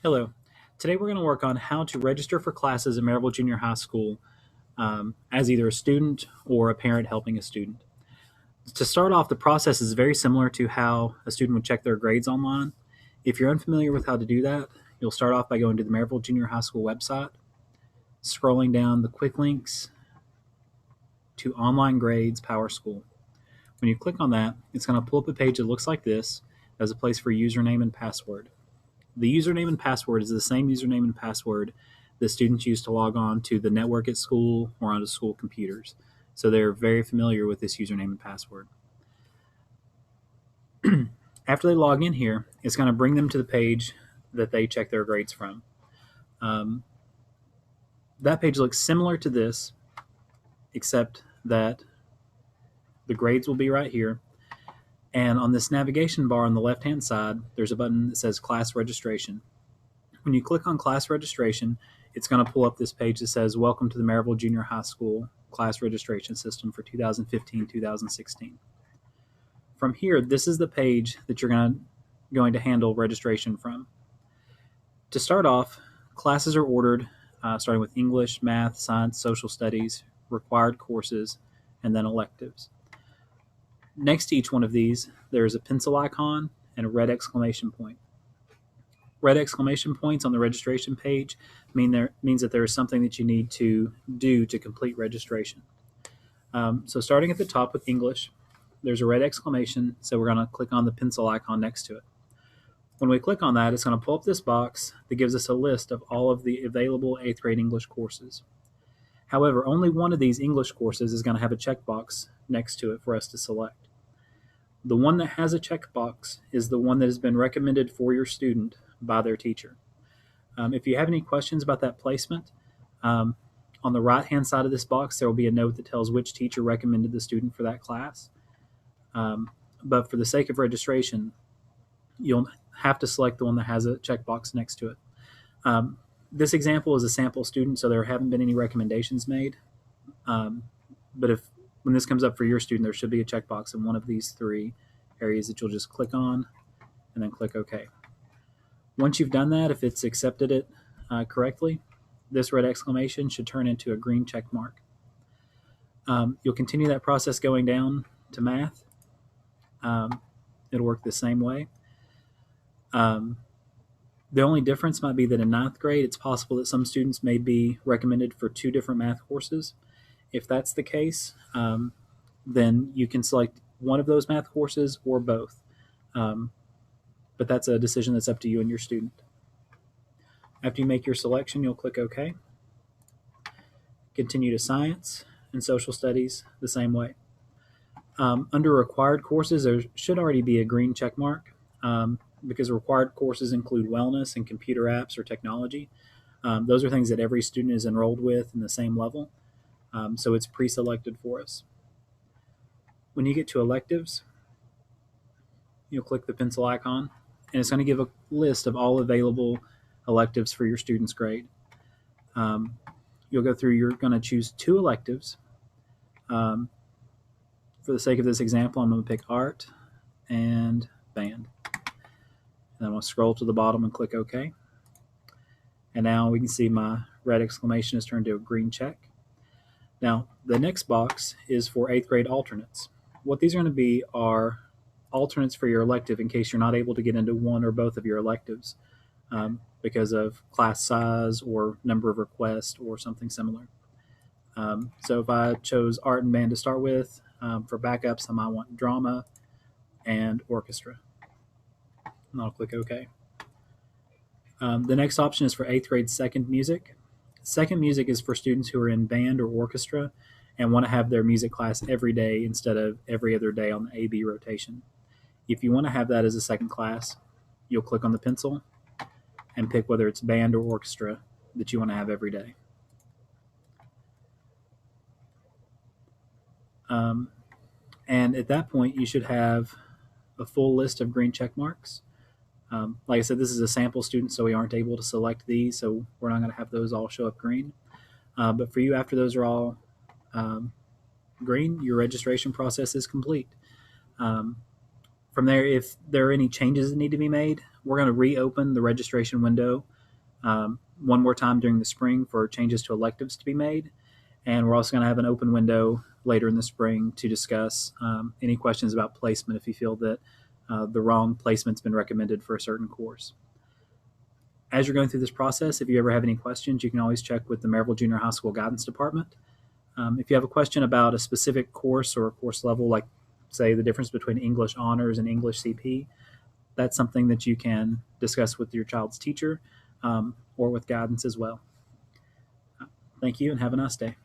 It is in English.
Hello. Today we're going to work on how to register for classes at Maryville Junior High School as either a student or a parent helping a student. To start off, the process is very similar to how a student would check their grades online. If you're unfamiliar with how to do that, you'll start off by going to the Maryville Junior High School website, scrolling down the quick links to Online Grades Power School. When you click on that, it's going to pull up a page that looks like this as a place for username and password. The username and password is the same username and password that students use to log on to the network at school or onto school computers. So they're very familiar with this username and password. After they log in here, it's going to bring them to the page that they check their grades from. That page looks similar to this, except that the grades will be right here. And on this navigation bar on the left-hand side, there's a button that says Class Registration. When you click on Class Registration, it's going to pull up this page that says, Welcome to the Maryville Junior High School Class Registration System for 2015-2016. From here, this is the page that you're going to handle registration from. To start off, classes are ordered starting with English, Math, Science, Social Studies, required courses, and then electives. Next to each one of these, there is a pencil icon and a red exclamation point. Red exclamation points on the registration page means that there is something that you need to do to complete registration. So starting at the top with English, there's a red exclamation, so we're going to click on the pencil icon next to it. When we click on that, it's going to pull up this box that gives us a list of all of the available 8th grade English courses. However, only one of these English courses is going to have a checkbox next to it for us to select. The one that has a checkbox is the one that has been recommended for your student by their teacher. If you have any questions about that placement, on the right-hand side of this box, there will be a note that tells which teacher recommended the student for that class. But for the sake of registration, you'll have to select the one that has a checkbox next to it. This example is a sample student, so there haven't been any recommendations made. But when this comes up for your student, there should be a checkbox in one of these three areas that you'll just click on and then click OK. Once you've done that, if it's accepted it correctly, this red exclamation should turn into a green check mark. You'll continue that process going down to math. It'll work the same way. The only difference might be that in 9th grade, it's possible that some students may be recommended for 2 different math courses. If that's the case, then you can select one of those math courses or both. But that's a decision that's up to you and your student. After you make your selection, you'll click OK. Continue to Science and Social Studies the same way. Under required courses, there should already be a green check mark because required courses include wellness and computer apps or technology. Those are things that every student is enrolled with in the same level. So it's pre-selected for us. When you get to electives, you'll click the pencil icon, and it's going to give a list of all available electives for your student's grade. You'll go through, you're going to choose 2 electives. For the sake of this example, I'm going to pick art and band. And I'm going to scroll to the bottom and click OK. And now we can see my red exclamation has turned to a green check. Now, the next box is for 8th grade alternates. What these are going to be are alternates for your elective in case you're not able to get into one or both of your electives because of class size or number of requests or something similar. So if I chose art and band to start with, for backups, I might want drama and orchestra. And I'll click OK. The next option is for 8th grade second music. Second music is for students who are in band or orchestra and want to have their music class every day instead of every other day on the A-B rotation. If you want to have that as a second class, you'll click on the pencil and pick whether it's band or orchestra that you want to have every day. And at that point, you should have a full list of green check marks. Like I said, this is a sample student, so we aren't able to select these, so we're not going to have those all show up green. But for you, after those are all green, your registration process is complete. From there, if there are any changes that need to be made, we're going to reopen the registration window one more time during the spring for changes to electives to be made. And we're also going to have an open window later in the spring to discuss any questions about placement if you feel that the wrong placement's been recommended for a certain course. As you're going through this process, if you ever have any questions, you can always check with the Maryville Junior High School Guidance Department. If you have a question about a specific course or a course level, like say the difference between English Honors and English CP, that's something that you can discuss with your child's teacher or with guidance as well. Thank you and have a nice day.